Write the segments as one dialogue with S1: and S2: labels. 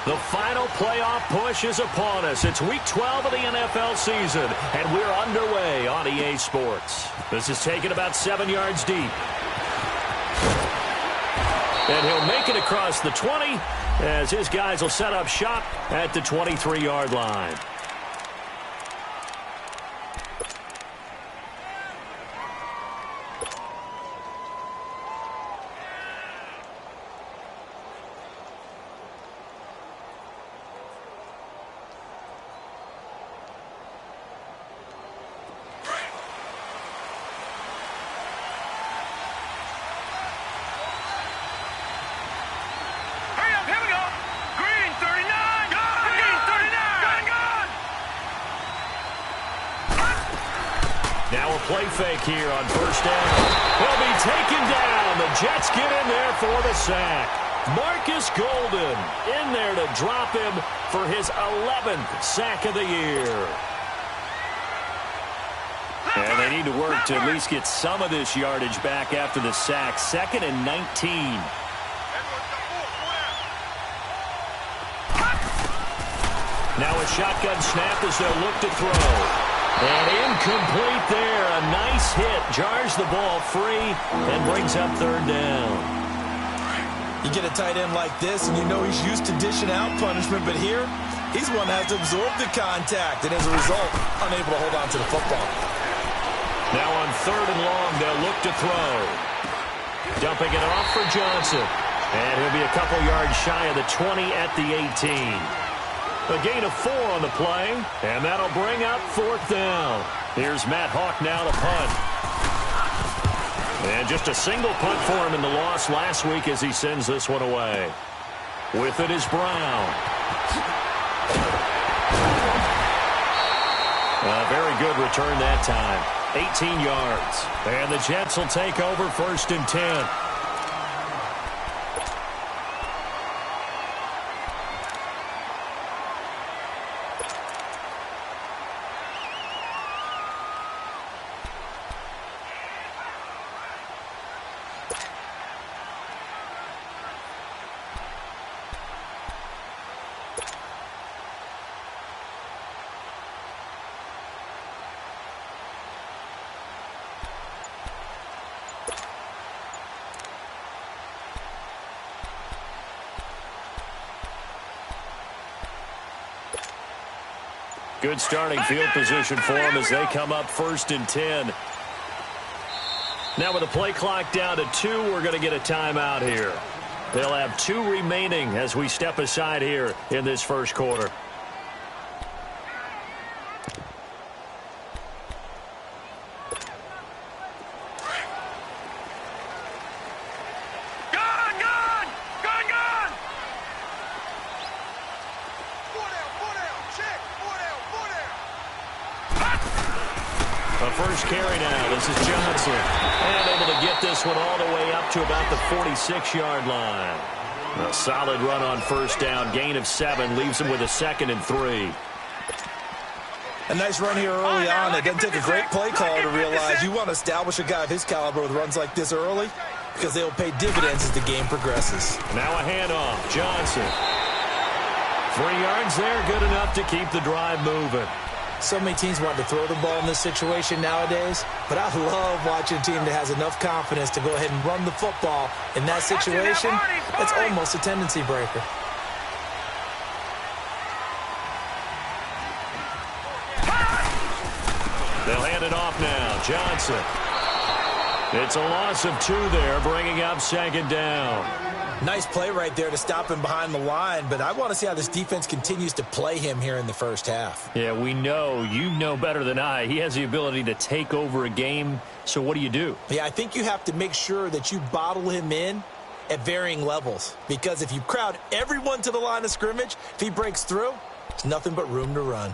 S1: The final playoff push is upon us. It's Week 12 of the NFL season, and we're underway on EA Sports. This is taken about 7 yards deep. And he'll make it across the 20 as his guys will set up shop at the 23-yard line. Play fake here on first down. He'll be taken down. The Jets get in there for the sack. Marcus Golden in there to drop him for his 11th sack of the year. And they need to work to at least get some of this yardage back after the sack. 2nd and 19. Now a shotgun snap as they'll look to throw. And incomplete there. A nice hit. Jars the ball free and brings up 3rd down.
S2: You get a tight end like this, and you know he's used to dishing out punishment, but here, he's one that has to absorb the contact, and as a result, unable to hold on to the football.
S1: Now on 3rd and long, they'll look to throw. Dumping it off for Johnson. And he'll be a couple yards shy of the 20 at the 18. A gain of 4 on the play, and that'll bring up 4th down. Here's Matt Hawk now to punt. And just a single punt for him in the loss last week as he sends this one away. With it is Brown. A very good return that time. 18 yards. And the Jets will take over 1st and 10. Good starting field position for them as they come up 1st and 10. Now with the play clock down to 2, we're going to get a timeout here. They'll have 2 remaining as we step aside here in this first quarter. First carry now. This is Johnson. And able to get this one all the way up to about the 46-yard line. A solid run on 1st down. Gain of 7 leaves him with a 2nd and 3.
S2: A nice run here early on. It doesn't take a great play call to realize you want to establish a guy of his caliber with runs like this early because they'll pay dividends as the game progresses.
S1: Now a handoff. Johnson. 3 yards there. Good enough to keep the drive moving.
S2: So many teams want to throw the ball in this situation nowadays, but I love watching a team that has enough confidence to go ahead and run the football in that situation. It's almost a tendency breaker.
S1: They'll hand it off now. Johnson. It's a loss of 2 there, bringing up 2nd down.
S2: Nice play right there to stop him behind the line, but I want to see how this defense continues to play him here in the first half.
S1: Yeah, we know. You know better than I. He has the ability to take over a game, so what do?
S2: Yeah, I think you have to make sure that you bottle him in at varying levels, because if you crowd everyone to the line of scrimmage, if he breaks through, there's nothing but room to run.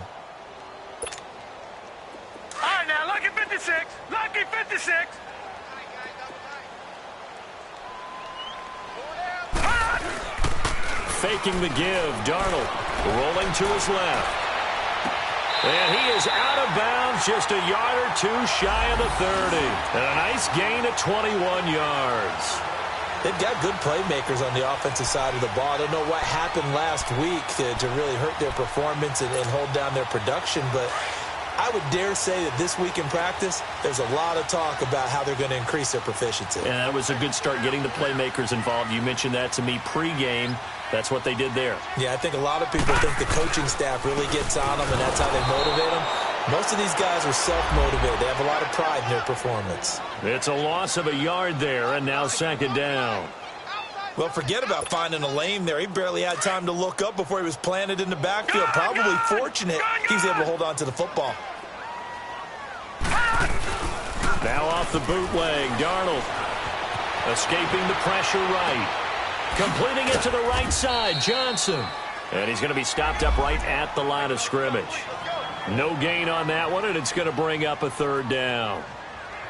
S3: All right, now, lucky 56. Lucky 56.
S1: Faking the give. Darnold rolling to his left. And he is out of bounds just a yard or 2 shy of the 30. And a nice gain of 21 yards.
S2: They've got good playmakers on the offensive side of the ball. I don't know what happened last week to really hurt their performance and hold down their production, but I would dare say that this week in practice, there's a lot of talk about how they're going to increase their proficiency.
S1: And that was a good start, getting the playmakers involved. You mentioned that to me pregame. That's what they did there.
S2: Yeah, I think a lot of people think the coaching staff really gets on them, and that's how they motivate them. Most of these guys are self-motivated. They have a lot of pride in their performance.
S1: It's a loss of a yard there, and now second down.
S2: Well, forget about finding a lane there. He barely had time to look up before he was planted in the backfield. Probably fortunate he's able to hold on to the football.
S1: Now off the bootleg, Darnold escaping the pressure right. Completing it to the right side, Johnson. And he's going to be stopped up right at the line of scrimmage. No gain on that one, and it's going to bring up a third down.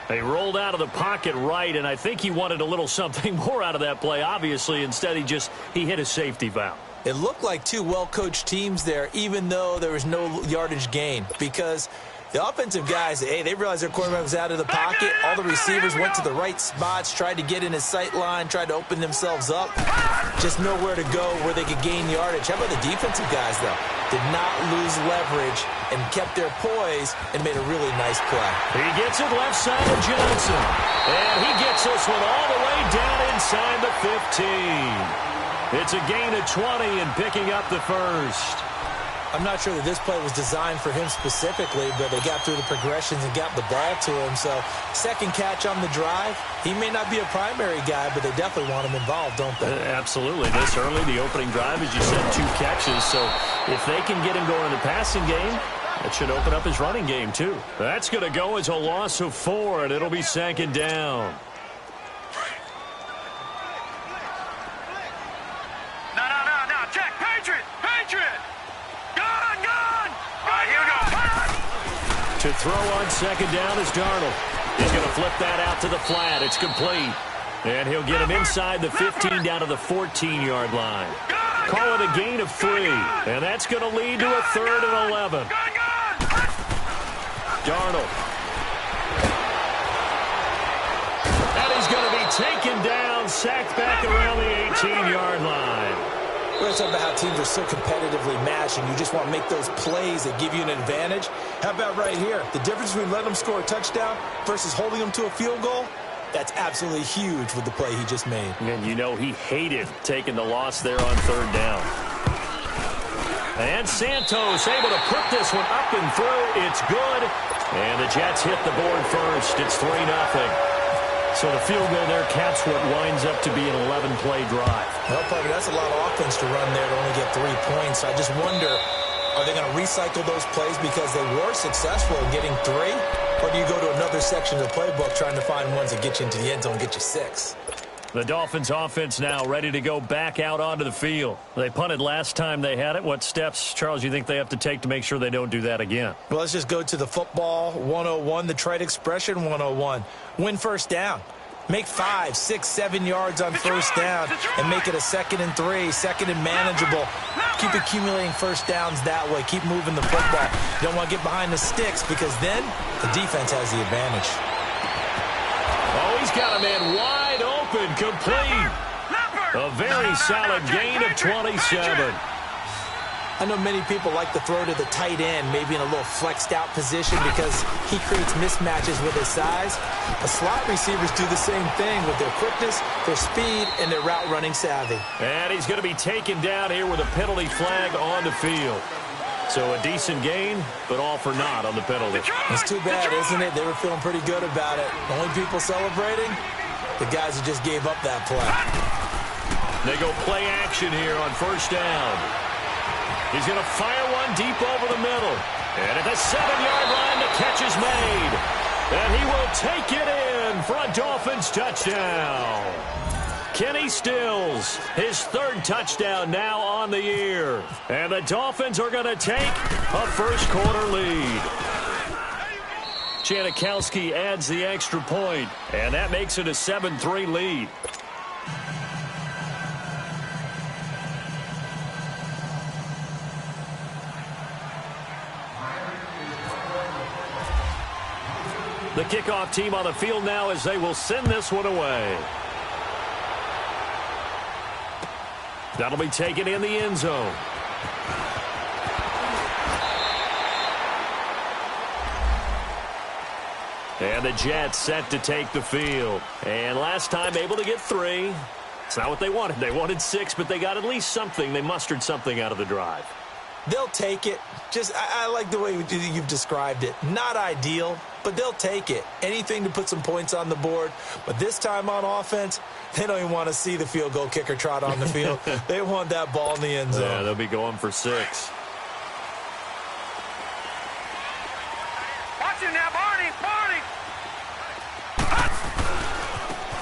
S1: They rolled out of the pocket right, and I think he wanted a little something more out of that play, obviously. Instead, he hit a safety valve.
S2: It looked like two well-coached teams there, even though there was no yardage gain, because the offensive guys, hey, they realized their quarterback was out of the pocket. All the receivers went to the right spots, tried to get in his sight line, tried to open themselves up. Just nowhere to go where they could gain yardage. How about the defensive guys, though? Did not lose leverage and kept their poise and made a really nice play.
S1: He gets it left side of Johnson. And he gets this one all the way down inside the 15. It's a gain of 20 and picking up the first.
S2: I'm not sure that this play was designed for him specifically, but they got through the progressions and got the ball to him. So second catch on the drive. He may not be a primary guy, but they definitely want him involved, don't they?
S1: Absolutely. This early, the opening drive, as you said, 2 catches. So if they can get him going in the passing game, that should open up his running game too. That's going to go as a loss of 4, and it'll be second down.
S3: No. Check. Patriot.
S1: To throw on second down is Darnold. He's going to flip that out to the flat. It's complete. And he'll get him inside the 15 down to the 14-yard line. Call it a gain of 3. And that's going to lead to a 3rd and 11. Darnold. And he's going to be taken down, sacked back around the 18-yard line.
S2: We're talking about how teams are so competitively matched, and you just want to make those plays that give you an advantage. How about right here? The difference between letting them score a touchdown versus holding them to a field goal, that's absolutely huge with the play he just made.
S1: And you know he hated taking the loss there on 3rd down. And Santos able to put this one up and through. It's good. And the Jets hit the board first. It's 3-0. So the field goal there caps what winds up to be an 11-play drive.
S2: Well, Parker, that's a lot of offense to run there to only get 3 points. I just wonder, are they going to recycle those plays because they were successful in getting 3? Or do you go to another section of the playbook trying to find ones that get you into the end zone and get you 6?
S1: The Dolphins offense now ready to go back out onto the field. They punted last time they had it. What steps, Charles, you think they have to take to make sure they don't do that again?
S2: Well, let's just go to the football 101, the trade expression 101. Win first down. Make 5, 6, 7 yards on first down and make it a 2nd and 3, 2nd and manageable. Keep accumulating first downs that way. Keep moving the football. You don't want to get behind the sticks because then the defense has the advantage.
S1: Oh, he's got a man wide open, complete. A very solid gain of 27.
S2: I know many people like to throw to the tight end, maybe in a little flexed out position because he creates mismatches with his size. The slot receivers do the same thing with their quickness, their speed, and their route running savvy.
S1: And he's going to be taken down here with a penalty flag on the field. So a decent gain, but all for naught on the penalty.
S2: It's too bad, isn't it? They were feeling pretty good about it. Only people celebrating, the guys who just gave up that play.
S1: They go play action here on first down. He's going to fire one deep over the middle. And at the 7-yard line, the catch is made. And he will take it in for a Dolphins touchdown. Kenny Stills, his 3rd touchdown now on the year. And the Dolphins are going to take a first-quarter lead. Janikowski adds the extra point, and that makes it a 7-3 lead. The kickoff team on the field now as they will send this one away. That'll be taken in the end zone. And the Jets set to take the field. And last time able to get 3. It's not what they wanted. They wanted 6, but they got at least something. They mustered something out of the drive.
S2: They'll take it. I like the way you've described it. Not ideal, but they'll take it. Anything to put some points on the board. But this time on offense, they don't even want to see the field goal kicker trot on the field. They want that ball in the end zone.
S1: Yeah, they'll be going for 6.
S3: Watch him now, Barney.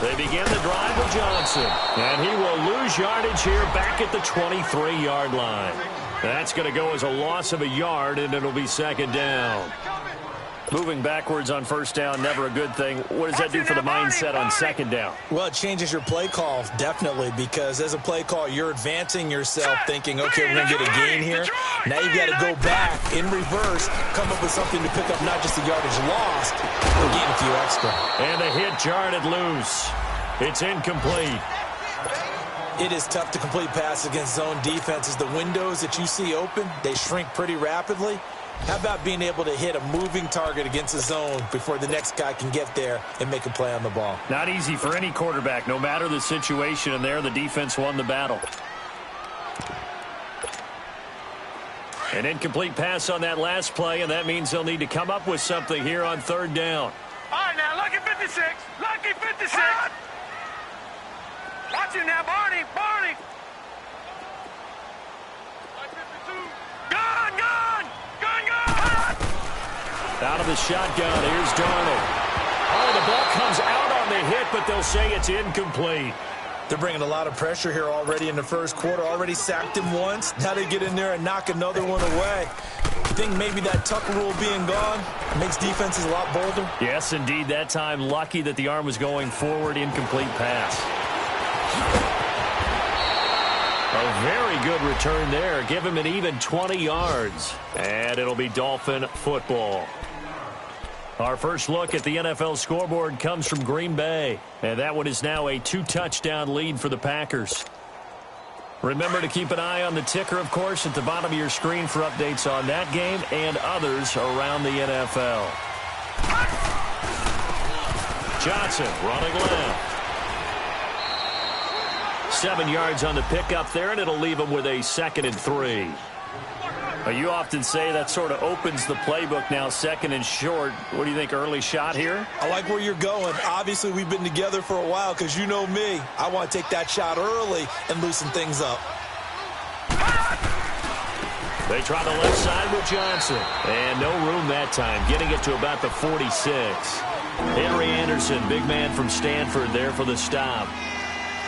S1: They begin the drive with Johnson. And he will lose yardage here back at the 23-yard line. That's going to go as a loss of a yard, and it'll be second down. Moving backwards on first down, never a good thing. What does that do for the mindset on second down?
S2: Well, it changes your play call, definitely, because as a play call, you're advancing yourself thinking, okay, we're going to get a gain here. Now you've got to go back in reverse, come up with something to pick up not just the yardage lost, but gain a few extra.
S1: And the hit jarred loose. It's incomplete.
S2: It is tough to complete passes against zone defenses. The windows that you see open, they shrink pretty rapidly. How about being able to hit a moving target against a zone before the next guy can get there and make a play on the ball?
S1: Not easy for any quarterback, no matter the situation, and there the defense won the battle. An incomplete pass on that last play, and that means they'll need to come up with something here on third down.
S3: All right, now, lucky 56. Lucky 56. Watch him now, Barney.
S1: Out of the shotgun, here's Darnold. Oh, the ball comes out on the hit, but they'll say it's incomplete.
S2: They're bringing a lot of pressure here already in the first quarter. Already sacked him once. Now they get in there and knock another one away. I think maybe that Tucker rule being gone makes defenses a lot bolder.
S1: Yes, indeed. That time, lucky that the arm was going forward. Incomplete pass. A very good return there. Give him an even 20 yards. And it'll be Dolphin football. Our first look at the NFL scoreboard comes from Green Bay. And that one is now a 2-touchdown lead for the Packers. Remember to keep an eye on the ticker, of course, at the bottom of your screen for updates on that game and others around the NFL. Johnson running left. 7 yards on the pickup there, and it'll leave him with a 2nd and 3. You often say that sort of opens the playbook now, 2nd and short. What do you think, early shot here?
S2: I like where you're going. Obviously, we've been together for a while because you know me. I want to take that shot early and loosen things up.
S1: They try the left side with Johnson. And no room that time, getting it to about the 46. Henry Anderson, big man from Stanford, there for the stop.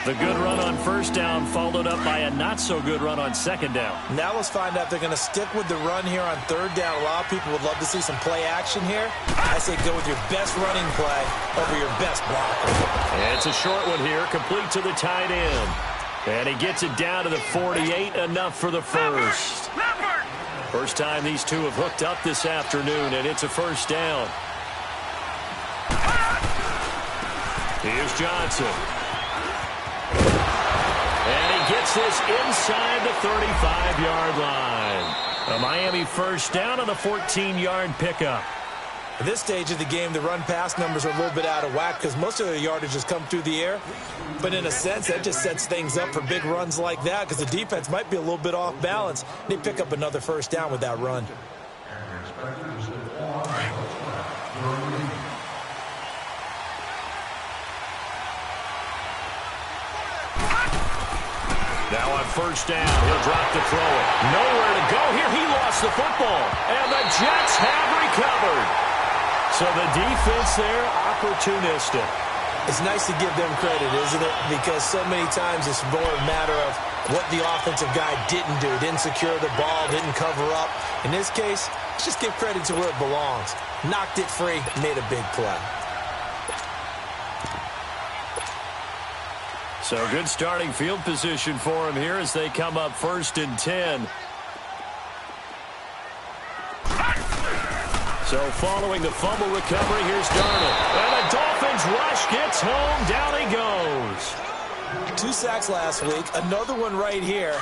S1: The good run on first down followed up by a not-so-good run on second down.
S2: Now let's find out if they're going to stick with the run here on third down. A lot of people would love to see some play action here. I say go with your best running play over your best blocker.
S1: And it's a short one here, complete to the tight end. And he gets it down to the 48, enough for the first. First time these two have hooked up this afternoon, and it's a first down. Here's Johnson. And he gets this inside the 35-yard line. A Miami first down on the 14-yard pickup.
S2: At this stage of the game, the run-pass numbers are a little bit out of whack because most of their yardage has come through the air. But in a sense, that just sets things up for big runs like that because the defense might be a little bit off balance. They pick up another first down with that run.
S1: Now on first down, he'll drop to throw it. Nowhere to go here. He lost the football. And the Jets have recovered. So the defense there, opportunistic.
S2: It's nice to give them credit, isn't it? Because so many times it's more a matter of what the offensive guy didn't do. Didn't secure the ball, didn't cover up. In this case, let's just give credit to where it belongs. Knocked it free, made a big play.
S1: So good starting field position for him here as they come up 1st and 10. So following the fumble recovery, here's Darnold. And the Dolphins rush gets home. Down he goes.
S2: 2 sacks last week, another one right here.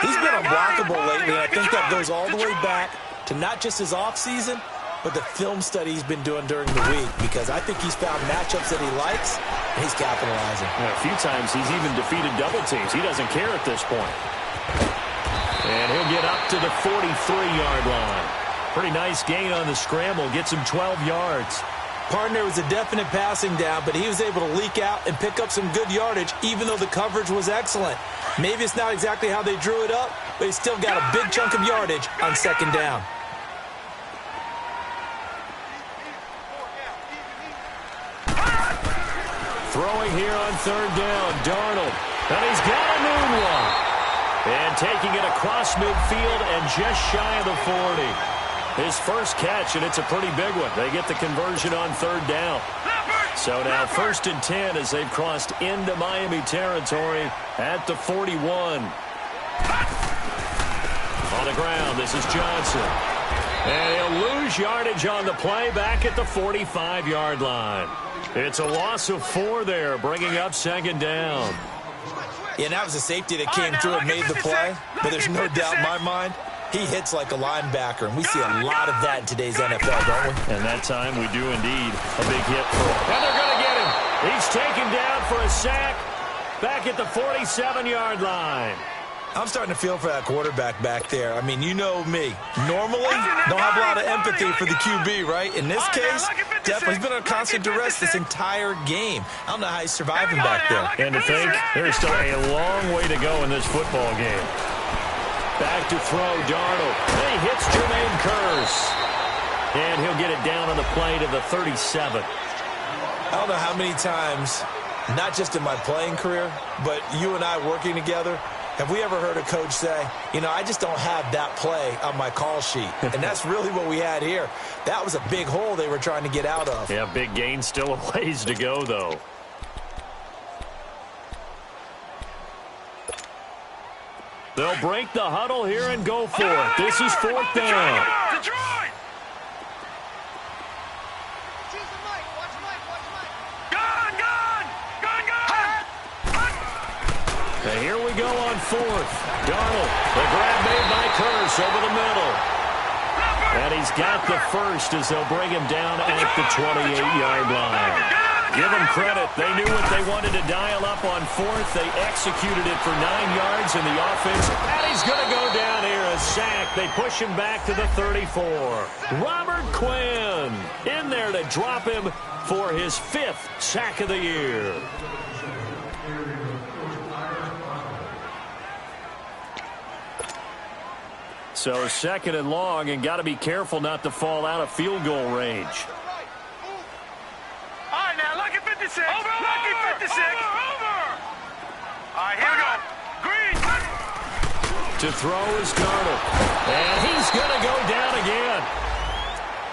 S2: He's been unblockable lately, and I think that goes all the way back to not just his offseason, but the film study he's been doing during the week, because I think he's found matchups that he likes, and he's capitalizing.
S1: Yeah, a few times he's even defeated double teams. He doesn't care at this point. And he'll get up to the 43-yard line. Pretty nice gain on the scramble. Gets him 12 yards.
S2: Partner was a definite passing down, but he was able to leak out and pick up some good yardage, even though the coverage was excellent. Maybe it's not exactly how they drew it up, but he still got a big chunk of yardage on second down.
S1: Throwing here on third down, Darnold. And he's got a new one. And taking it across midfield and just shy of the 40. His first catch, and it's a pretty big one. They get the conversion on third down. So now 1st and 10 as they've crossed into Miami territory at the 41. On the ground, this is Johnson. And he'll lose yardage on the play back at the 45-yard line. It's a loss of 4 there, bringing up second down.
S2: Yeah, that was a safety that came through and made the play, but there's no doubt in my mind he hits like a linebacker, and we see a lot of that in today's NFL, don't we?
S1: And that time we do indeed. A big hit for him. And they're going to get him. He's taken down for a sack back at the 47-yard line.
S2: I'm starting to feel for that quarterback back there. I mean, you know me. Normally, don't have a lot of empathy for the QB, right? In this case, definitely he's been under constant duress this entire game. I don't know how he's surviving back there.
S1: And to think, there's still a long way to go in this football game. Back to throw, Darnold. And he hits Jermaine Kearse. And he'll get it down on the play to the 37.
S2: I don't know how many times, not just in my playing career, but you and I working together, have we ever heard a coach say, you know, I just don't have that play on my call sheet. And that's really what we had here. That was a big hole they were trying to get out of.
S1: Yeah, big gain, still a ways to go, though. They'll break the huddle here and go for it. This is 4th down.
S3: Detroit!
S1: And here we go on 4th. Darnold, the grab made by Kearse over the middle. And he's got the first as they'll bring him down at the 28-yard line. Give them credit. They knew what they wanted to dial up on 4th. They executed it for 9 yards in the offense. And he's going to go down here, a sack. They push him back to the 34. Robert Quinn in there to drop him for his 5th sack of the year. So 2nd and long, and got to be careful not to fall out of field goal range.
S3: All right, now, lucky 56. Lucky 56. Over. All right, here we go. Green.
S1: To throw is Darnold. And he's going to go down again.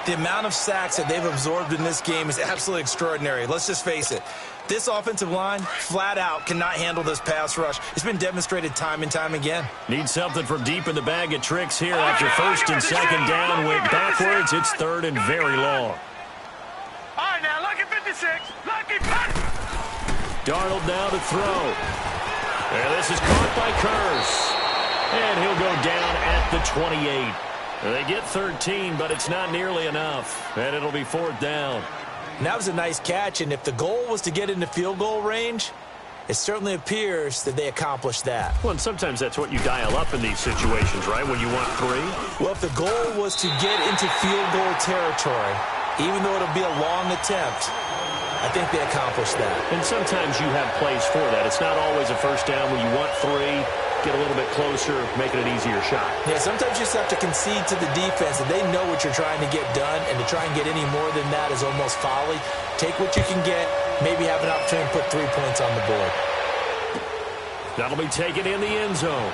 S2: The amount of sacks that they've absorbed in this game is absolutely extraordinary. Let's just face it. This offensive line, flat out, cannot handle this pass rush. It's been demonstrated time and time again.
S1: Need something from deep in the bag of tricks here after 1st and 2nd down. Went backwards. It's 3rd and very long.
S3: All right, now, lucky 56. Lucky 50.
S1: Darnold now to throw. And this is caught by Kearse. And he'll go down at the 28. They get 13, but it's not nearly enough. And it'll be 4th down.
S2: And that was a nice catch, and if the goal was to get into field goal range, it certainly appears that they accomplished that.
S1: Well, and sometimes that's what you dial up in these situations, right, when you want 3?
S2: Well, if the goal was to get into field goal territory, even though it'll be a long attempt, I think they accomplished that.
S1: And sometimes you have plays for that. It's not always a first down when you want 3. Get a little bit closer, making an easier shot.
S2: Yeah, sometimes you just have to concede to the defense, and they know what you're trying to get done, and to try and get any more than that is almost folly. Take what you can get, maybe have an opportunity to put 3 points on the board.
S1: That'll be taken in the end zone.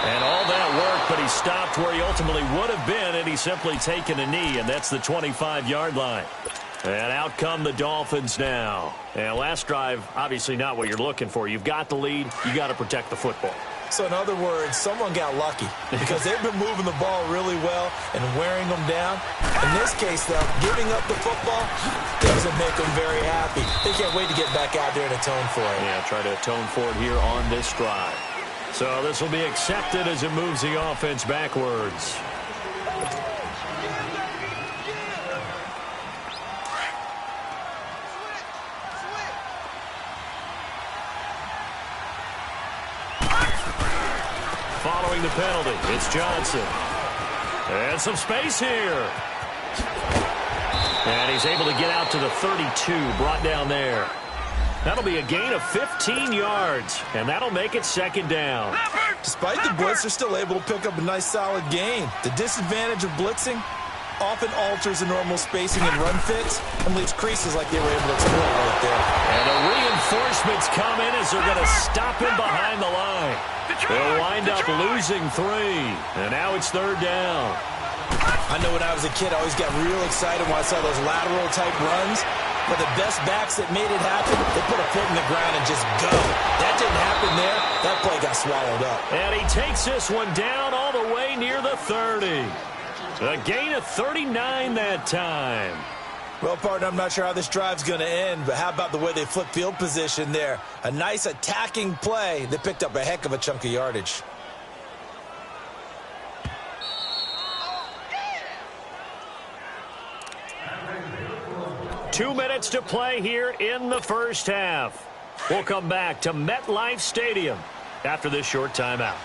S1: And all that work, but he stopped where he ultimately would have been, and he's simply taken a knee, and that's the 25-yard line. And out come the Dolphins now. And last drive, obviously not what you're looking for. You've got the lead. You got to protect the football.
S2: So in other words, someone got lucky because they've been moving the ball really well and wearing them down. In this case, though, giving up the football doesn't make them very happy. They can't wait to get back out there and atone for it.
S1: Yeah, try to atone for it here on this drive. So this will be accepted as it moves the offense backwards. Following the penalty, it's Johnson. And some space here. And he's able to get out to the 32, brought down there. That'll be a gain of 15 yards, and that'll make it second down.
S2: Despite the blitz, they're still able to pick up a nice, solid gain. The disadvantage of blitzing often alters the normal spacing and run fits and leaves creases like they were able to exploit right there.
S1: And the reinforcements come in as they're going to stop him behind the line. They'll wind up losing 3, and now it's third down.
S2: I know when I was a kid, I always got real excited when I saw those lateral-type runs. But the best backs that made it happen, they put a foot in the ground and just go. That didn't happen there. That play got swallowed up.
S1: And he takes this one down all the way near the 30. A gain of 39 that time.
S2: Well, partner, I'm not sure how this drive's going to end, but how about the way they flip field position there? A nice attacking play that picked up a heck of a chunk of yardage.
S1: Two minutes to play here in the first half. We'll come back to MetLife Stadium after this short timeout.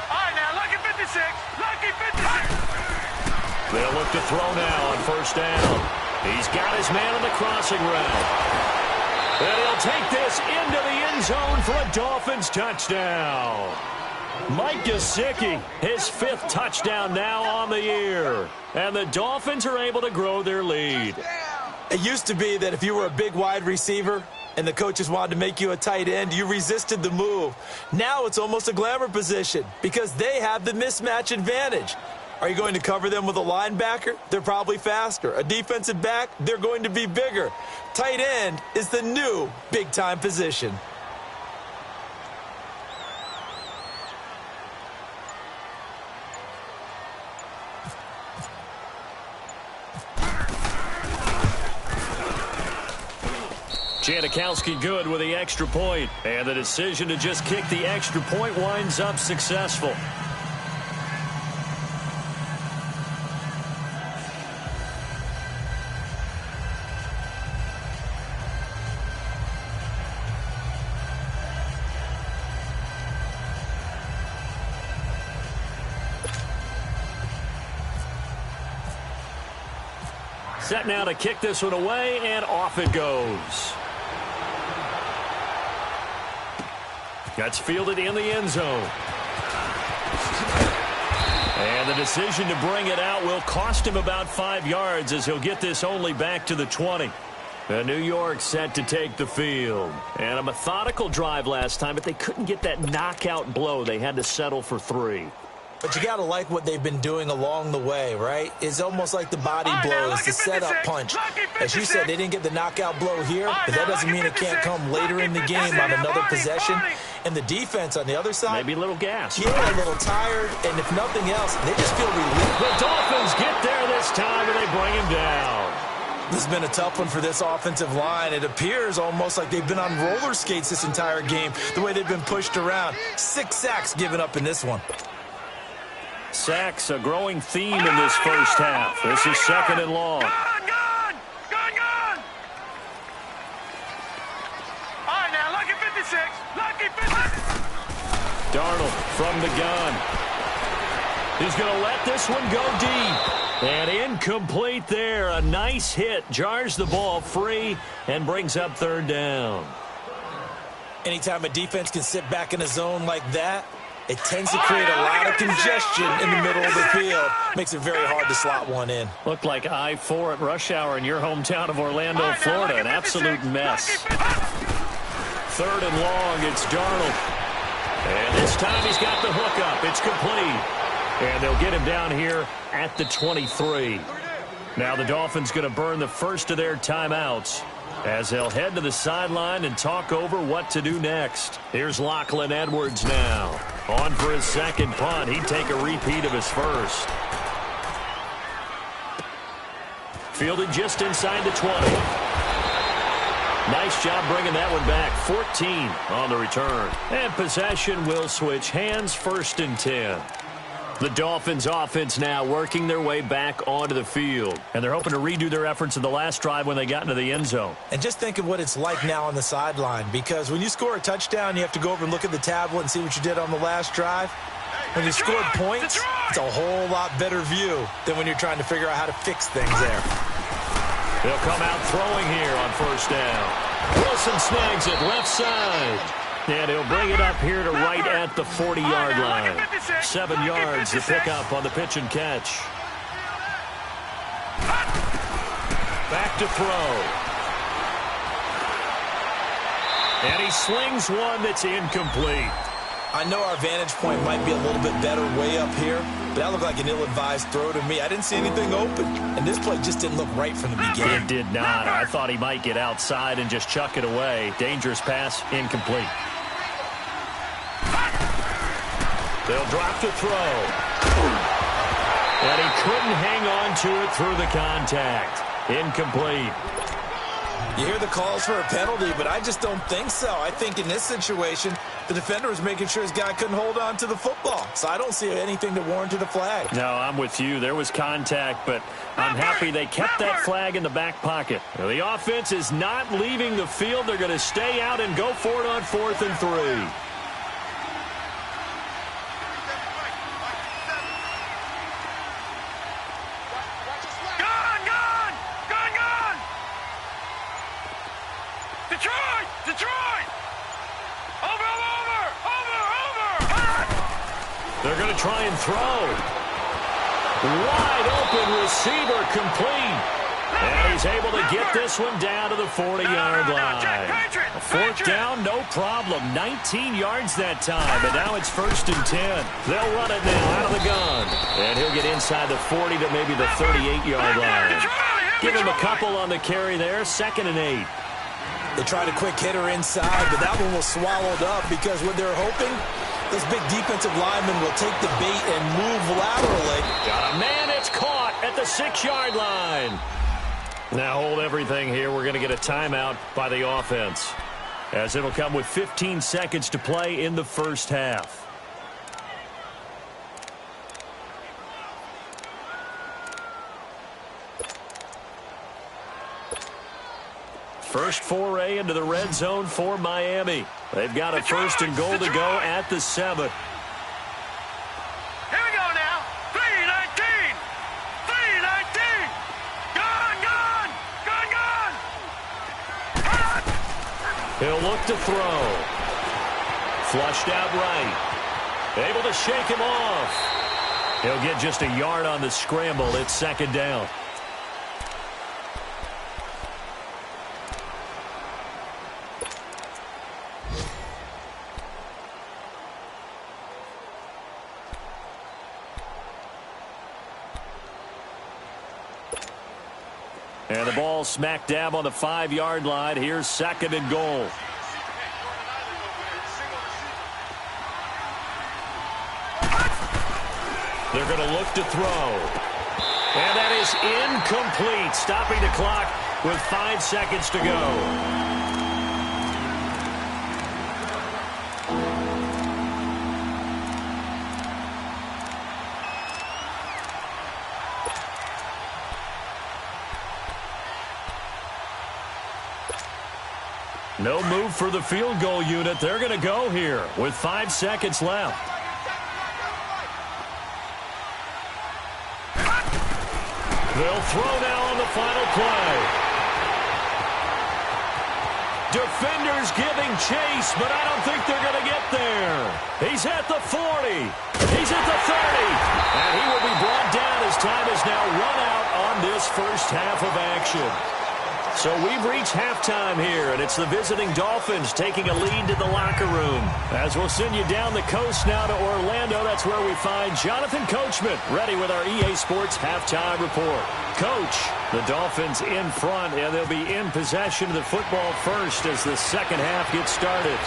S3: All right, now, lucky 56. Lucky 56.
S1: They'll look to throw now on first down. He's got his man on the crossing route. And he'll take this into the end zone for a Dolphins touchdown. Mike Gesicki, his 5th touchdown now on the year. And the Dolphins are able to grow their lead.
S2: It used to be that if you were a big wide receiver and the coaches wanted to make you a tight end, you resisted the move. Now it's almost a glamour position because they have the mismatch advantage. Are you going to cover them with a linebacker? They're probably faster. A defensive back? They're going to be bigger. Tight end is the new big-time position.
S1: Janikowski good with the extra point. And the decision to just kick the extra point winds up successful. Set now to kick this one away, and off it goes. That's fielded in the end zone. And the decision to bring it out will cost him about 5 yards as he'll get this only back to the 20. And New York set to take the field. And a methodical drive last time, but they couldn't get that knockout blow. They had to settle for 3.
S2: But you got to like what they've been doing along the way, right? It's almost like the body blows, the setup punch. As you said, they didn't get the knockout blow here, but that doesn't mean it can't come later in the game on another possession. And the defense on the other side,
S1: maybe a little gas.
S2: Yeah, a little tired, and if nothing else, they just feel relieved.
S1: The Dolphins get there this time, and they bring him down.
S2: This has been a tough one for this offensive line. It appears almost like they've been on roller skates this entire game, the way they've been pushed around. 6 sacks given up in this one.
S1: Sacks, a growing theme in this first half. This is second and long.
S3: Gone! All right, now, lucky 56. Lucky 56.
S1: Darnold from the gun. He's going to let this one go deep. And incomplete there. A nice hit. Jars the ball free and brings up third down.
S2: Anytime a defense can sit back in a zone like that, it tends to create a lot of congestion in the middle of the field. Makes it very hard to slot one in.
S1: Looked like I-4 at rush hour in your hometown of Orlando, Florida. An absolute mess. Third and long, it's Darnold. And this time he's got the hook up. It's complete. And they'll get him down here at the 23. Now the Dolphins going to burn the first of their timeouts. as they'll head to the sideline and talk over what to do next. Here's Lachlan Edwards now. On for his second punt. He'd take a repeat of his first. Fielded just inside the 20. Nice job bringing that one back. 14 on the return. And possession will switch hands, 1st and 10. The Dolphins offense now working their way back onto the field. And they're hoping to redo their efforts in the last drive when they got into the end zone.
S2: And just think of what it's like now on the sideline, because when you score a touchdown, you have to go over and look at the tablet and see what you did on the last drive. When you scored points, it's a whole lot better view than when you're trying to figure out how to fix things there.
S1: They'll come out throwing here on 1st down. Wilson snags it left side. And he'll bring it up here to right at the 40-yard line. 7 yards to pick up on the pitch and catch. Back to throw. And he slings one that's incomplete.
S2: I know our vantage point might be a little bit better way up here, but that looked like an ill-advised throw to me. I didn't see anything open, and this play just didn't look right from the beginning.
S1: It did not. I thought he might get outside and just chuck it away. Dangerous pass, incomplete. They'll drop to throw. And he couldn't hang on to it through the contact. Incomplete.
S2: You hear the calls for a penalty, but I just don't think so. I think in this situation, the defender was making sure his guy couldn't hold on to the football. So I don't see anything that warranted a flag.
S1: No, I'm with you. There was contact, but I'm happy they kept that flag in the back pocket. Now, the offense is not leaving the field. They're going to stay out and go for it on 4th and 3.
S3: Detroit! Over!
S1: They're going to try and throw. Wide open receiver complete. And he's able to get this one down to the 40-yard line. A 4th down, no problem. 19 yards that time, and now it's 1st and 10. They'll run it now out of the gun. And he'll get inside the 40 to maybe the 38-yard line. Give him a couple on the carry there, 2nd and 8.
S2: They tried a quick hitter inside, but that one was swallowed up because what they're hoping, this big defensive lineman will take the bait and move laterally.
S1: Got a man, it's caught at the 6-yard line. Now hold everything here. We're going to get a timeout by the offense, as it'll come with 15 seconds to play in the first half. First foray into the red zone for Miami. They've got a 1st and goal to go at the 7.
S3: Here we go now. 3-19. 3-19. Gone.
S1: He'll look to throw. Flushed out right. Able to shake him off. He'll get just a yard on the scramble. It's 2nd down. And the ball smack dab on the 5-yard line. Here's 2nd and goal. They're going to look to throw. And that is incomplete. Stopping the clock with 5 seconds to go. No move for the field goal unit. They're going to go here with 5 seconds left. They'll throw now on the final play. Defenders giving chase, but I don't think they're going to get there. He's at the 40. He's at the 30. And he will be brought down as time is now run out on this first half of action. So we've reached halftime here, and it's the visiting Dolphins taking a lead to the locker room. As we'll send you down the coast now to Orlando, that's where we find Jonathan Coachman ready with our EA Sports Halftime Report. Coach. The Dolphins in front, and they'll be in possession of the football first as the second half gets started.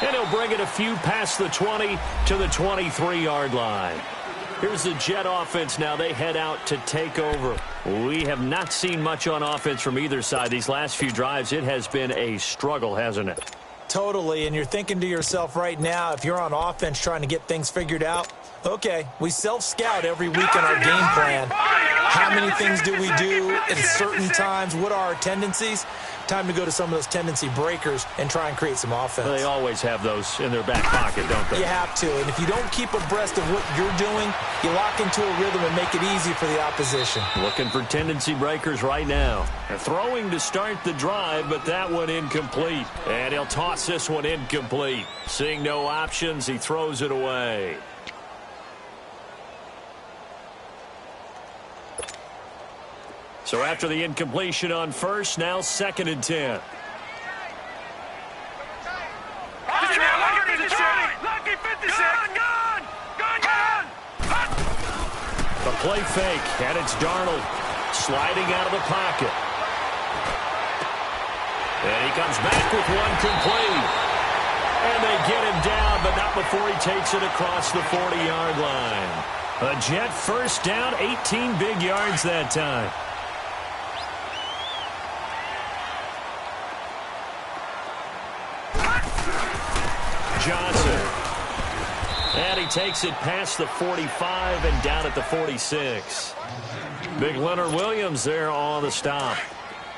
S1: And he'll bring it a few past the 20 to the 23-yard line. Here's the Jet offense now. They head out to take over. We have not seen much on offense from either side. These last few drives, it has been a struggle, hasn't it?
S2: Totally, and you're thinking to yourself right now, if you're on offense trying to get things figured out, okay, we self-scout every week in our game plan. How many things do we do at certain times? What are our tendencies? Time to go to some of those tendency breakers and try and create some offense.
S1: They always have those in their back pocket, don't they?
S2: You have to, and if you don't keep abreast of what you're doing, you lock into a rhythm and make it easy for the opposition.
S1: Looking for tendency breakers right now. They're throwing to start the drive, but that one incomplete. And he'll toss this one incomplete. Seeing no options, he throws it away. So after the incompletion on first, now 2nd and 10. The play fake, and it's Darnold sliding out of the pocket. And he comes back with one complete. And they get him down, but not before he takes it across the 40-yard line. A Jet first down, 18 big yards that time. Johnson. And he takes it past the 45 and down at the 46. Big Leonard Williams there on the stop.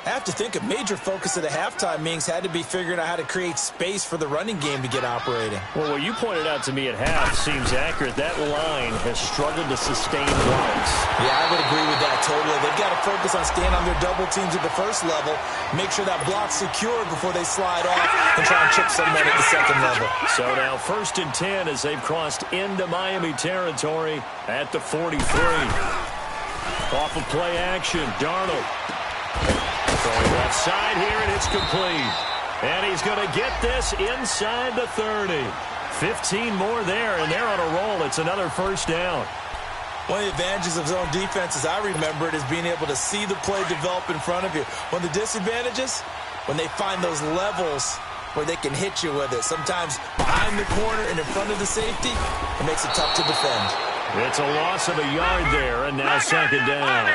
S2: I have to think a major focus of the halftime meetings had to be figuring out how to create space for the running game to get operating.
S1: Well, what you pointed out to me at half seems accurate. That line has struggled to sustain blocks.
S2: Yeah, I would agree with that totally. They've got to focus on staying on their double teams at the first level, make sure that block's secured before they slide off and try and chip someone at the second level.
S1: So now 1st and 10 as they've crossed into Miami territory at the 43. Off of play action, Darnold. Throwing left side here, and it's complete. And he's going to get this inside the 30. 15 more there, and they're on a roll. It's another first down.
S2: One of the advantages of zone defense, as I remember it, is being able to see the play develop in front of you. One of the disadvantages, when they find those levels where they can hit you with it. Sometimes behind the corner and in front of the safety, it makes it tough to defend.
S1: It's a loss of a yard there, and now 2nd down.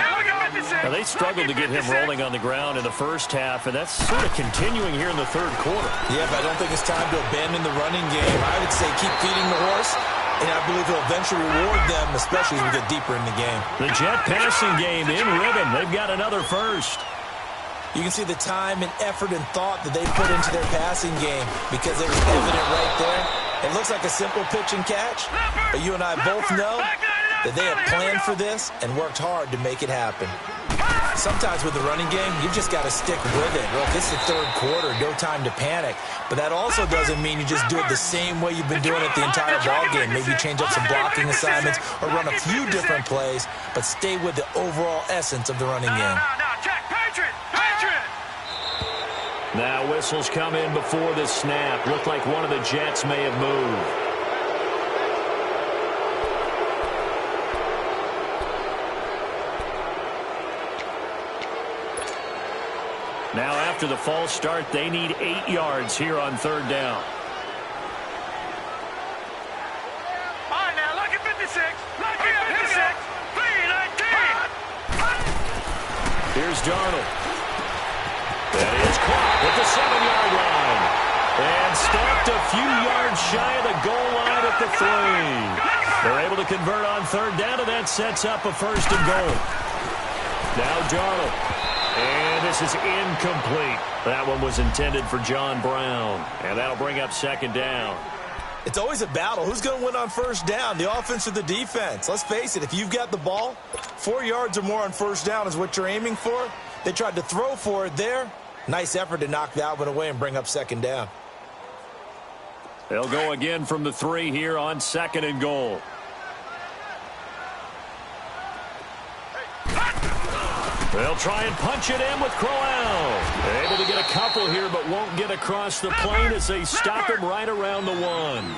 S1: Now, they struggled to get him rolling on the ground in the first half, and that's sort of continuing here in the 3rd quarter.
S2: Yeah, but I don't think it's time to abandon the running game. I would say keep feeding the horse, and I believe he'll eventually reward them, especially as we get deeper in the game.
S1: The Jet passing game in rhythm. They've got another first.
S2: You can see the time and effort and thought that they put into their passing game because it was evident right there. It looks like a simple pitch and catch, but you and I both know that they have planned for this and worked hard to make it happen. Sometimes with the running game, you've just got to stick with it. Look, this is the 3rd quarter, no time to panic. But that also doesn't mean you just do it the same way you've been doing it the entire ball game. Maybe change up some blocking assignments or run a few different plays, but stay with the overall essence of the running game.
S1: Now whistles come in before the snap. Looked like one of the Jets may have moved. Now after the false start, they need 8 yards here on 3rd down.
S3: All right, now look at 56. Look at 56. 3-19.
S1: Here's Darnold. That is caught at the 7-yard line. And stopped a few yards shy of the goal line at the 3. They're able to convert on 3rd down, and that sets up a 1st and goal. Now Darnold. And this is incomplete. That one was intended for John Brown. And that'll bring up 2nd down.
S2: It's always a battle. Who's going to win on 1st down, the offense or the defense? Let's face it, if you've got the ball, 4 yards or more on 1st down is what you're aiming for. They tried to throw for it there. Nice effort to knock that one away and bring up 2nd down.
S1: They'll go again from the 3 here on 2nd and goal. They'll try and punch it in with Crowell. Able to get a couple here, but won't get across the plane as they stop him right around the 1.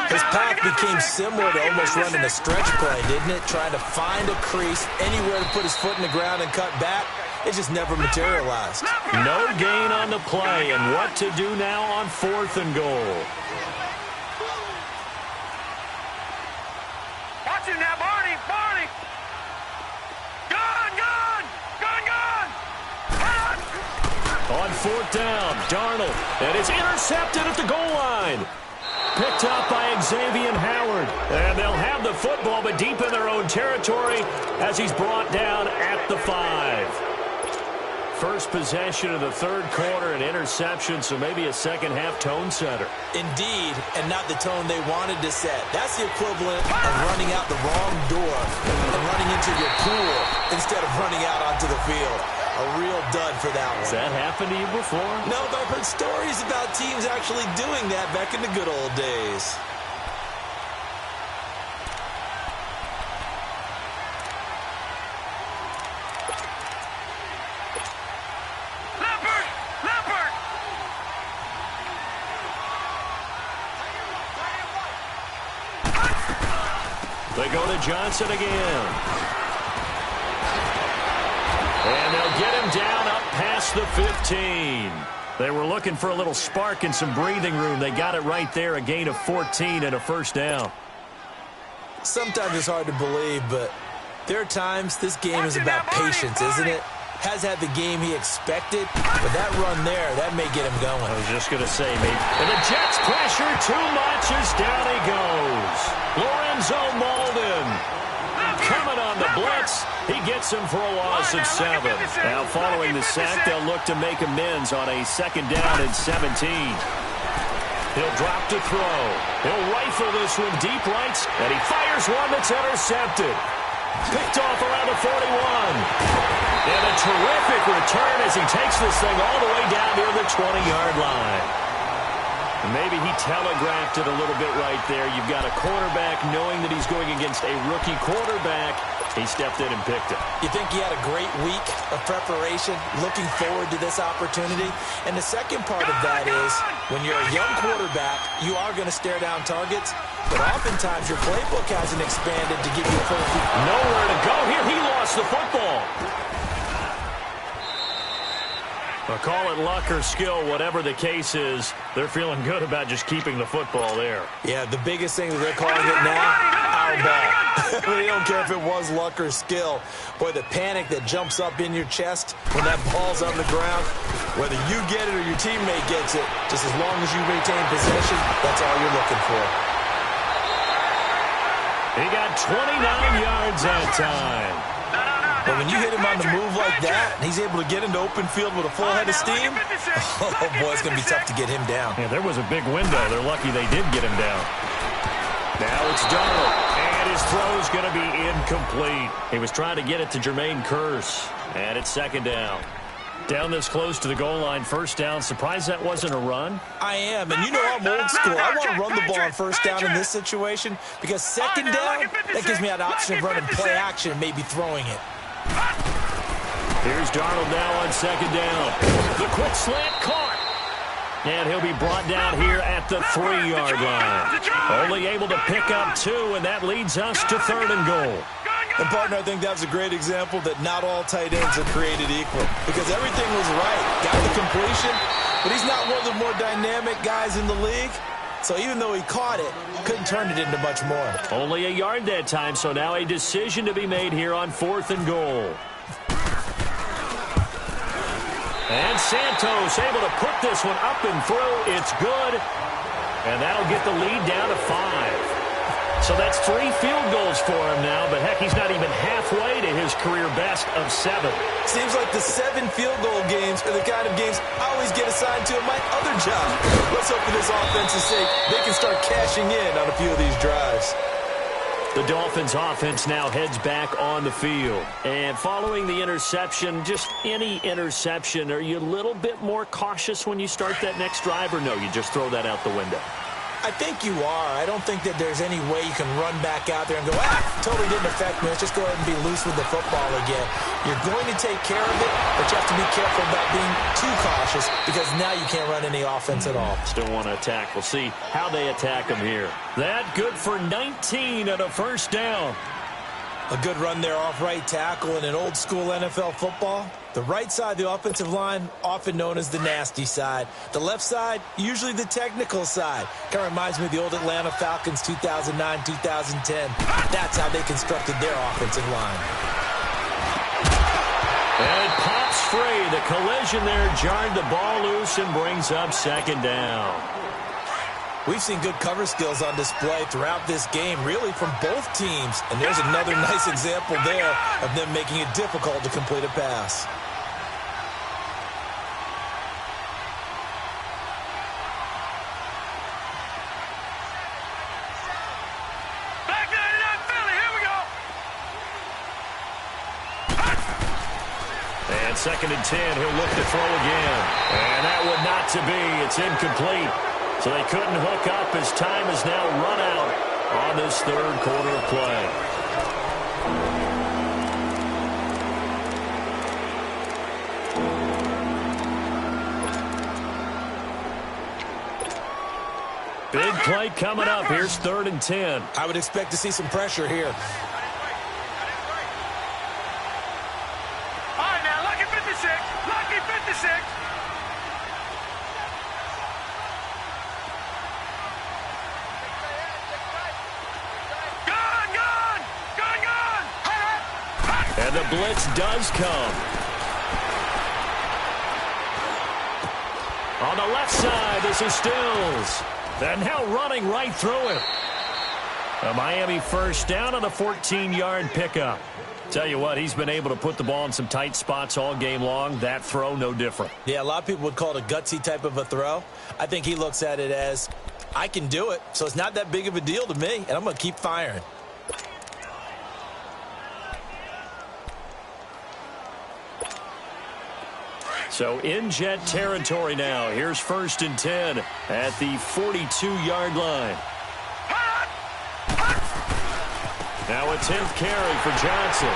S2: His path became similar to almost running a stretch play, didn't it? Trying to find a crease, anywhere to put his foot in the ground and cut back. It just never materialized.
S1: No gain on the play, and what to do now on 4th and goal.
S3: Watch him now, Barney! Barney! Gone! Gone! Gone! Gone!
S1: On 4th down, Darnold, and it's intercepted at the goal line. Picked up by Xavier Howard. And they'll have the football, but deep in their own territory as he's brought down at the 5. First possession of the 3rd quarter, an interception, so maybe a second-half tone setter.
S2: Indeed, and not the tone they wanted to set. That's the equivalent of running out the wrong door and running into your pool instead of running out onto the field. A real dud for that one.
S1: Has that happened to you before?
S2: No, but I've heard stories about teams actually doing that back in the good old days.
S3: Leopard! Leopard!
S1: They go to Johnson again. And they'll get him down up past the 15. They were looking for a little spark and some breathing room. They got it right there, a gain of 14 and a first down.
S2: Sometimes it's hard to believe, but there are times this game is about patience, isn't it? Has had the game he expected, but that run there, that may get him going.
S1: I was just going to say, maybe. And the Jets pressure too much as down he goes. Lorenzo Malden coming on the blitz. He gets him for a loss of 7. Now following the sack, they'll look to make amends on a 2nd down and 17. He'll drop to throw. He'll rifle this one deep right, and he fires one that's intercepted. Picked off around the 41. And a terrific return as he takes this thing all the way down near the 20-yard line. And maybe he telegraphed it a little bit right there. You've got a quarterback knowing that he's going against a rookie quarterback. He stepped in and picked it.
S2: You think he had a great week of preparation, looking forward to this opportunity? And the second part of that is, when you're a young quarterback, you are going to stare down targets, but oftentimes your playbook hasn't expanded to give you a full field.
S1: Nowhere to go here. He lost the football. Well, call it luck or skill, whatever the case is, they're feeling good about just keeping the football there.
S2: Yeah, the biggest thing that they're calling it now, our ball. They don't care if it was luck or skill. Boy, the panic that jumps up in your chest when that ball's on the ground, whether you get it or your teammate gets it, just as long as you retain possession, that's all you're looking for.
S1: He got 29 yards that time.
S2: But when you hit him on the move like that, and he's able to get into open field with a full head of steam, oh, boy, it's going to be tough to get him down.
S1: Yeah, there was a big window. They're lucky they did get him down. Now it's Darnold, and his throw's going to be incomplete. He was trying to get it to Jermaine Kearse, and it's 2nd down. Down this close to the goal line, 1st down. Surprised that wasn't a run?
S2: I am, and you know I'm old school. I want to run the ball on 1st down in this situation because 2nd down, that gives me an option of running play action and maybe throwing it.
S1: Here's Darnold now on 2nd down. The quick slant caught. And he'll be brought down here at the 3-yard line. Only able to pick up 2, and that leads us to 3rd and goal.
S2: And, partner, I think that's a great example that not all tight ends are created equal because everything was right. Got the completion, but he's not one of the more dynamic guys in the league. So even though he caught it, couldn't turn it into much more.
S1: Only a yard that time, so now a decision to be made here on 4th and goal. And Santos able to put this one up and through. It's good. And that'll get the lead down to 5. So that's 3 field goals for him now, but heck, he's not even halfway to his career best of 7.
S2: Seems like the 7 field goal games are the kind of games I always get assigned to in my other job. Let's hope for this offense's sake they can start cashing in on a few of these drives.
S1: The Dolphins offense now heads back on the field. And following the interception, just any interception, are you a little bit more cautious when you start that next drive, or no, you just throw that out the window?
S2: I think you are. I don't think that there's any way you can run back out there and go, totally didn't affect me. Let's just go ahead and be loose with the football again. You're going to take care of it, but you have to be careful about being too cautious because now you can't run any offense at all.
S1: Still want to attack. We'll see how they attack him here. That good for 19 and a first down.
S2: A good run there off right tackle in an old-school NFL football. The right side of the offensive line, often known as the nasty side. The left side, usually the technical side. Kind of reminds me of the old Atlanta Falcons 2009-2010. That's how they constructed their offensive line.
S1: And it pops free. The collision there jarred the ball loose and brings up second down.
S2: We've seen good cover skills on display throughout this game, really from both teams. And there's another nice example there of them making it difficult to complete a pass.
S3: Back 99 Philly, here we go.
S1: And second and 10, he'll look to throw again. And that would not to be. It's incomplete. So they couldn't hook up as time is now run out on this third quarter of play. Big play coming up. Here's third and 10.
S2: I would expect to see some pressure here.
S3: All right, now, lucky 56. Lucky 56.
S1: And the blitz does come. On the left side, this is Stills. And now running right through it. A Miami first down on the 14-yard pickup. Tell you what, he's been able to put the ball in some tight spots all game long. That throw, no different.
S2: Yeah, a lot of people would call it a gutsy type of a throw. I think he looks at it as, I can do it, so it's not that big of a deal to me, and I'm going to keep firing.
S1: So in Jet territory now. Here's first and 10 at the 42-yard line. Now a 10th carry for Johnson.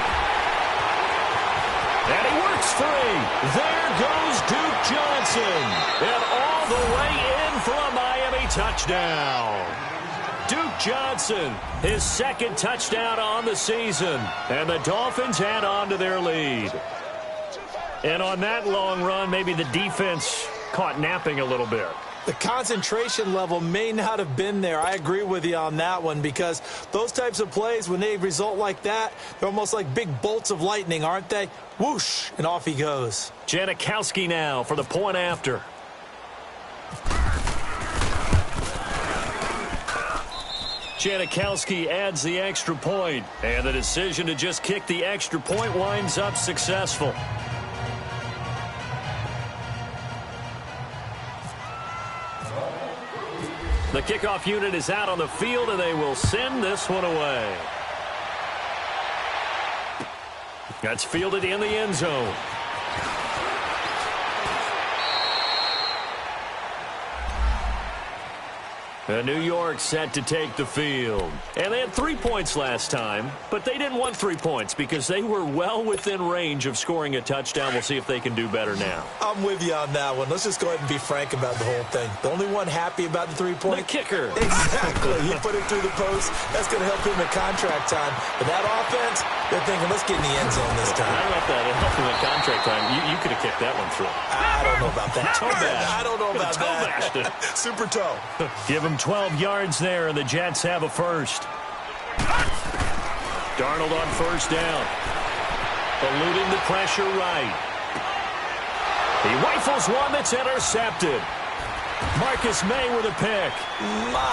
S1: And he works free. There goes Duke Johnson. And all the way in for a Miami touchdown. Duke Johnson, his second touchdown on the season. And the Dolphins add on to their lead. And on that long run, maybe the defense caught napping a little bit.
S2: The concentration level may not have been there. I agree with you on that one because those types of plays, when they result like that, they're almost like big bolts of lightning, aren't they? Whoosh, and off he goes.
S1: Janikowski now for the point after. Janikowski adds the extra point, and the decision to just kick the extra point winds up successful. The kickoff unit is out on the field, and they will send this one away. That's fielded in the end zone. New York set to take the field. And they had 3 points last time, but they didn't want 3 points because they were well within range of scoring a touchdown. We'll see if they can do better now.
S2: I'm with you on that one. Let's just go ahead and be frank about the whole thing. The only one happy about the 3-point?
S1: The kicker.
S2: Exactly. He put it through the post. That's going to help him in contract time. But that offense, they're thinking, let's get in the end zone this time.
S1: I don't know if that helped him in contract time. You could have kicked that one through.
S2: I don't know about that.
S1: Toe-bashed.
S2: I don't know about that.
S1: Toe-bashed it.
S2: Super toe.
S1: Give him 12 yards there, and the Jets have a first. Darnold on first down. Eluding the pressure right. He rifles one that's intercepted. Marcus May with a pick.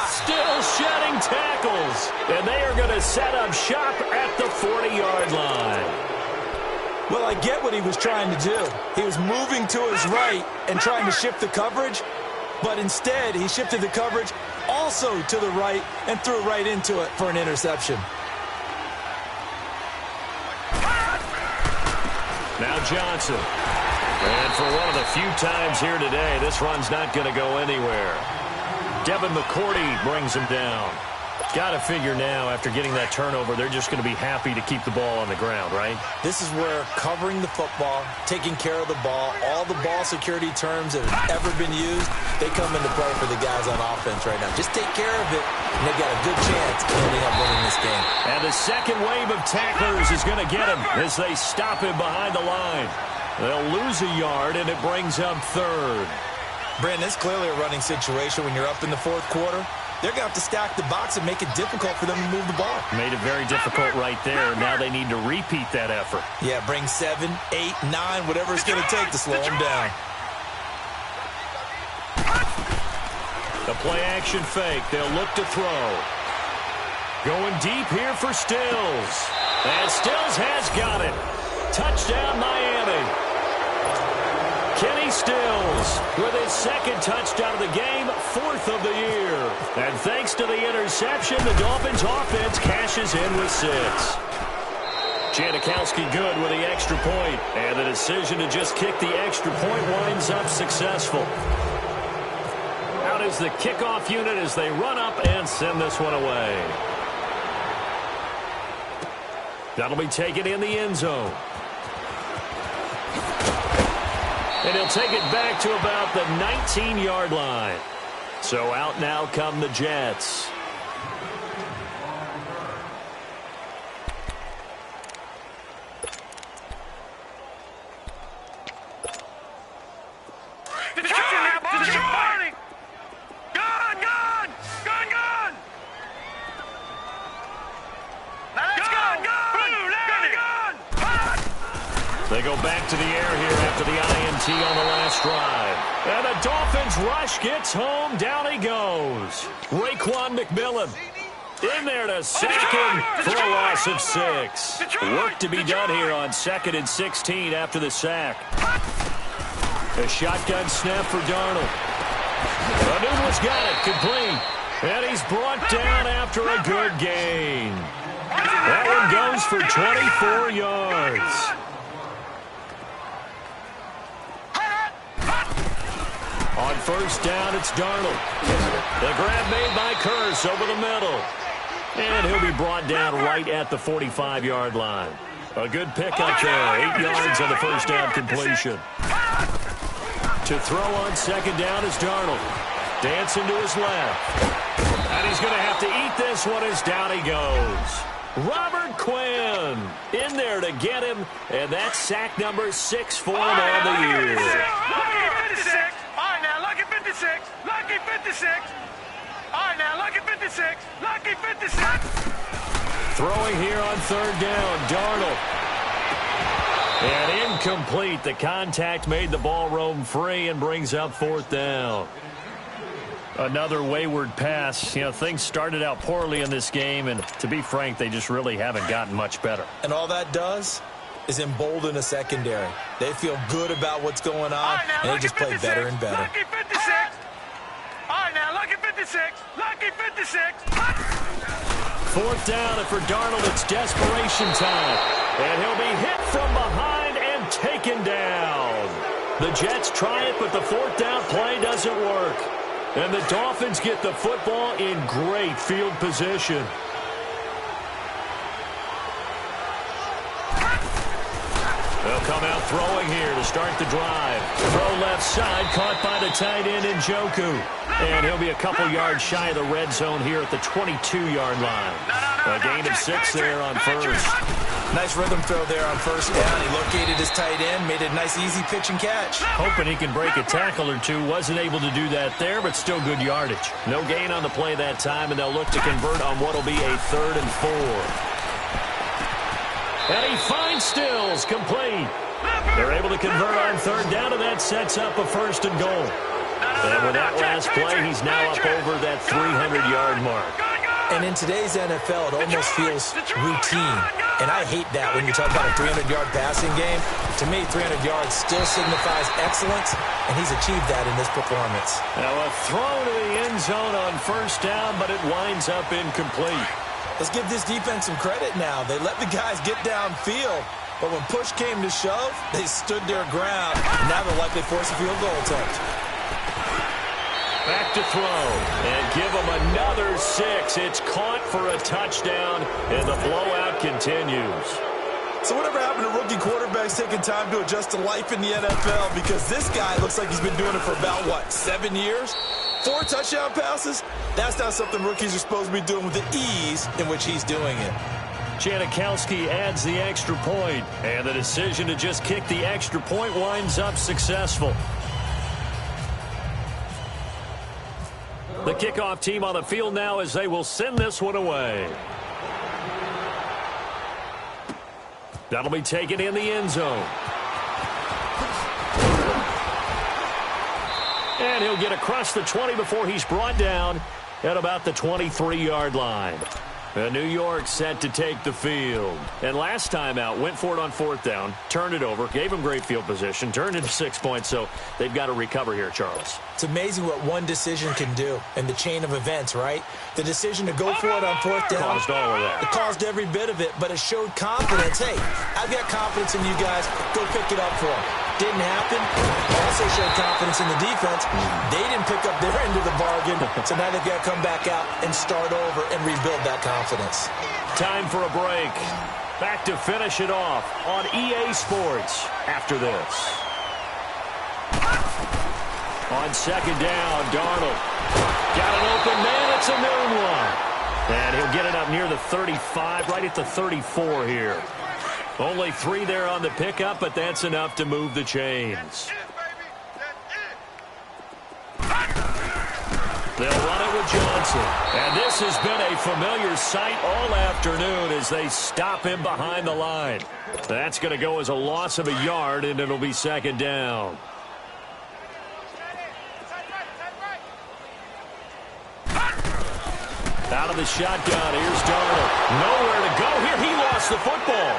S1: Still shedding tackles. And they are going to set up shop at the 40-yard line.
S2: Well, I get what he was trying to do. He was moving to his right and trying to shift the coverage, but instead he shifted the coverage also to the right and threw right into it for an interception.
S1: Now Johnson. And for one of the few times here today, this run's not going to go anywhere. Devin McCourty brings him down. Got to figure now, after getting that turnover, they're just going to be happy to keep the ball on the ground, right?
S2: This is where covering the football, taking care of the ball, all the ball security terms that have ever been used, they come into play for the guys on offense right now. Just take care of it, and they've got a good chance of ending up winning this game.
S1: And the second wave of tacklers is going to get him as they stop him behind the line. They'll lose a yard, and it brings up third.
S2: Brandon, it's clearly a running situation when you're up in the fourth quarter. They're going to have to stack the box and make it difficult for them to move the ball.
S1: Made it very difficult right there. Now they need to repeat that effort.
S2: Yeah, bring 7, 8, 9, whatever it's going to take to slow them down.
S1: The play-action fake. They'll look to throw. Going deep here for Stills. And Stills has got it. Touchdown, Miami. Kenny Stills with his second touchdown of the game, 4th of the year. And thanks to the interception, the Dolphins offense cashes in with 6. Janikowski good with the extra point. And the decision to just kick the extra point winds up successful. Out is the kickoff unit as they run up and send this one away. That'll be taken in the end zone. And he'll take it back to about the 19-yard line. So out now come the Jets. They go back to the air here after the INT on the last drive. And the Dolphins rush gets home. Down he goes. Raekwon McMillan in there to sack him for a loss of 6. Work to be done here on 2nd and 16 after the sack. A shotgun snap for Darnold. Noodle's got it, complete. And he's brought down after a good gain. That one goes for 24 yards. On first down, it's Darnold. The grab made by Curse over the middle. And he'll be brought down right at the 45-yard line. A good pickup there. 8 yards on the first down completion. To throw on second down is Darnold. Dancing to his left. And he's going to have to eat this one as down he goes. Robert Quinn in there to get him. And that's sack number 6 for him on the year.
S3: Lucky 56. Lucky 56. All right, now, lucky 56. Lucky 56.
S1: Throwing here on third down, Darnold. And incomplete. The contact made the ball roam free and brings up 4th down. Another wayward pass. You know, things started out poorly in this game, and to be frank, they just really haven't gotten much better.
S2: And all that does is embolden a secondary. They feel good about what's going on, and they just play better and better.
S3: Lucky 56. All right, now, lucky 56. Lucky 56.
S1: 4th down, and for Darnold, it's desperation time. And he'll be hit from behind and taken down. The Jets try it, but the 4th down play doesn't work. And the Dolphins get the football in great field position. They'll come out throwing here to start the drive. Throw left side, caught by the tight end Njoku. And he'll be a couple yards shy of the red zone here at the 22-yard line. A gain of 6 there on first.
S2: Nice rhythm throw there on first down. He located his tight end, made it a nice, easy pitch and catch.
S1: Hoping he can break a tackle or two. Wasn't able to do that there, but still good yardage. No gain on the play that time, and they'll look to convert on what will be a 3rd and 4. And he finds Stills, complete. They're able to convert on third down, and that sets up a 1st and goal. And with that last play, he's now up over that 300-yard mark.
S2: And in today's NFL, it almost feels routine. And I hate that when you talk about a 300-yard passing game. To me, 300 yards still signifies excellence, and he's achieved that in this performance.
S1: Now a throw to the end zone on first down, but it winds up incomplete.
S2: Let's give this defense some credit now. They let the guys get downfield, but when push came to shove, they stood their ground, and now they'll likely force a field goal attempt.
S1: Back to throw, and give him another 6. It's caught for a touchdown, and the blowout continues.
S2: So whatever happened to rookie quarterbacks taking time to adjust to life in the NFL? Because this guy looks like he's been doing it for about, 7 years? 4 touchdown passes? That's not something rookies are supposed to be doing with the ease in which he's doing it.
S1: Janikowski adds the extra point, and the decision to just kick the extra point winds up successful. The kickoff team on the field now as they will send this one away. That'll be taken in the end zone. And he'll get across the 20 before he's brought down at about the 23-yard line. New York set to take the field. And last time out, went for it on 4th down, turned it over, gave them great field position, turned into 6 points, so they've got to recover here, Charles.
S2: It's amazing what one decision can do in the chain of events, right? The decision to go for it on 4th down.
S1: Caused all of that.
S2: It caused every bit of it, but it showed confidence. Hey, I've got confidence in you guys. Go pick it up for them. Didn't happen. Also showed confidence in the defense. They didn't pick up their end of the bargain, so now they've got to come back out and start over and rebuild that confidence.
S1: Time for a break. Back to finish it off on EA Sports after this. On 2nd down, Darnold. Got an open man. It's a noon one. And he'll get it up near the 35, right at the 34 here. Only 3 there on the pickup, but that's enough to move the chains. They'll run it with Johnson. And this has been a familiar sight all afternoon as they stop him behind the line. That's going to go as a loss of a yard, and it'll be 2nd down. Out of the shotgun, here's Darnold. Nowhere to go here. He lost the football.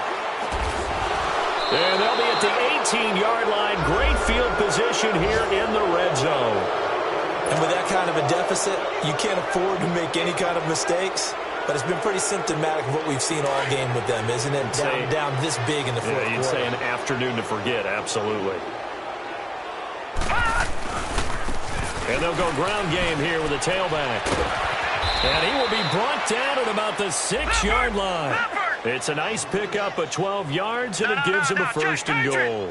S1: And they'll be at the 18-yard line. Great field position here in the red zone.
S2: And with that kind of a deficit, you can't afford to make any kind of mistakes. But it's been pretty symptomatic of what we've seen all game with them, isn't it? Down this big in the fourth quarter.
S1: You'd say an afternoon to forget, absolutely. And they'll go ground game here with a tailback. And he will be brought down at about the 6-yard line. It's a nice pickup of 12 yards, and it gives him a 1st and goal.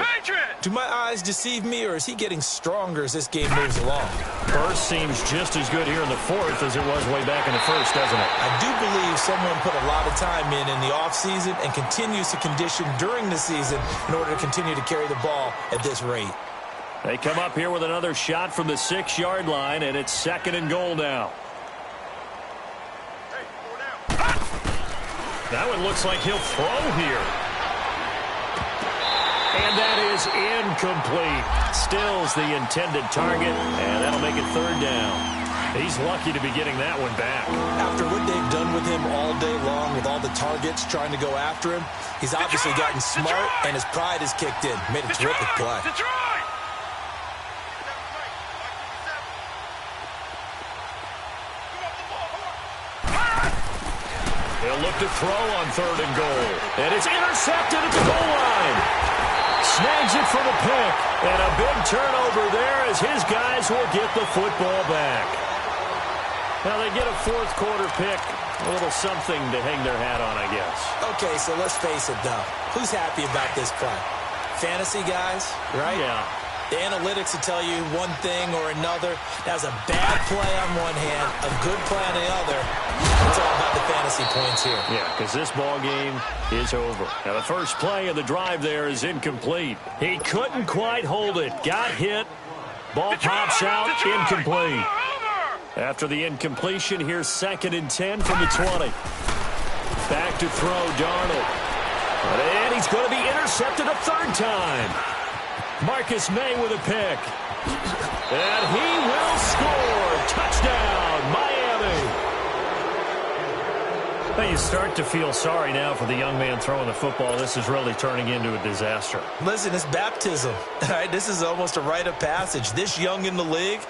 S2: Do my eyes deceive me, or is he getting stronger as this game moves along?
S1: First seems just as good here in the 4th as it was way back in the 1st, doesn't it?
S2: I do believe someone put a lot of time in the offseason and continues to condition during the season in order to continue to carry the ball at this rate.
S1: They come up here with another shot from the 6-yard line, and it's 2nd and goal now. That one looks like he'll throw here. And that is incomplete. Stills the intended target, and that'll make it 3rd down. He's lucky to be getting that one back. After what they've done with him all day long, with all the targets trying to go after him, he's obviously gotten smart, and his pride has kicked in. Made a terrific play. He'll look to throw on 3rd and goal. And it's intercepted at the goal line. Snags it for the pick. And a big turnover there as his guys will get the football back. Now they get a 4th quarter pick. A little something to hang their hat on, I guess. Okay, so let's face it, though. Who's happy about this play? Fantasy guys, right? Yeah. The analytics will tell you one thing or another. That was a bad play on one hand, a good play on the other. It's all about the fantasy points here. Yeah, because this ball game is over. Now, the first play of the drive there is incomplete. He couldn't quite hold it. Got hit. Ball pops out, incomplete. After the incompletion, here's 2nd and 10 from the 20. Back to throw, Darnold. And he's going to be intercepted a 3rd time. Marcus May with a pick. And he will score. Touchdown, Miami. Well, you start to feel sorry now for the young man throwing the football. This is really turning into a disaster.
S2: Listen, it's baptism. All right, this is almost a rite of passage. This young in the league,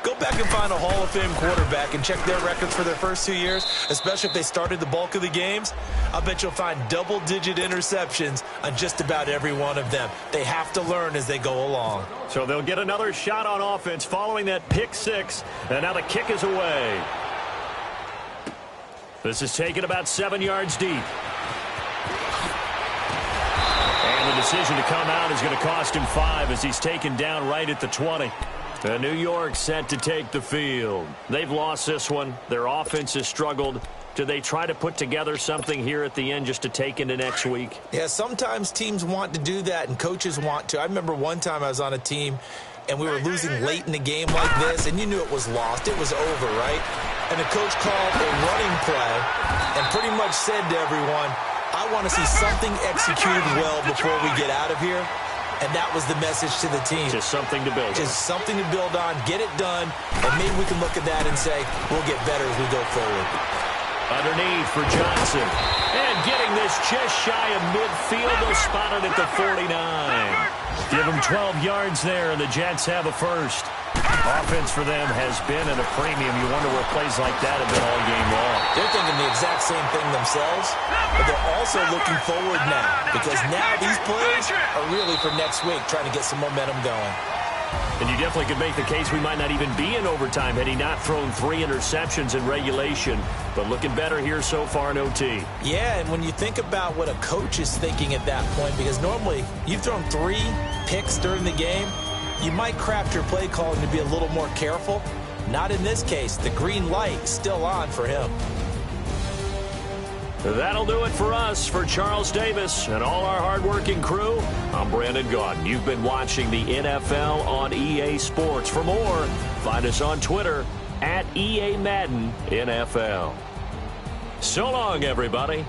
S2: Go back and find a Hall of Fame quarterback and check their records for their first 2 years, especially if they started the bulk of the games. I bet you'll find double-digit interceptions on just about every one of them. They have to learn as they go along.
S1: So they'll get another shot on offense following that pick six, and now the kick is away. This is taken about 7 yards deep. And the decision to come out is going to cost him 5 as he's taken down right at the 20. New York set to take the field. They've lost this one. Their offense has struggled. Do they try to put together something here at the end just to take into next week?
S2: Yeah, sometimes teams want to do that and coaches want to. I remember one time I was on a team and we were losing late in the game like this, and you knew it was lost. It was over, right? And the coach called a running play and pretty much said to everyone, I want to see something executed well before we get out of here. And that was the message to the team.
S1: Just something to build on.
S2: Just something to build on, get it done, and maybe we can look at that and say, we'll get better as we go forward.
S1: Underneath for Johnson. And getting this just shy of midfield. They'll spot it at the 49. Give them 12 yards there, and the Jets have a first. Offense for them has been at a premium. You wonder where plays like that have been all game long.
S2: They're thinking the exact same thing themselves, but they're also looking forward now, because now these plays are really for next week, trying to get some momentum going.
S1: And you definitely could make the case we might not even be in overtime had he not thrown 3 interceptions in regulation. But looking better here so far in OT.
S2: Yeah, and when you think about what a coach is thinking at that point, because normally you've thrown 3 picks during the game, you might craft your play calling to be a little more careful. Not in this case. The green light still on for him.
S1: That'll do it for us. For Charles Davis and all our hardworking crew, I'm Brandon Gaudin. You've been watching the NFL on EA Sports. For more, find us on Twitter @EA Madden NFL. So long, everybody.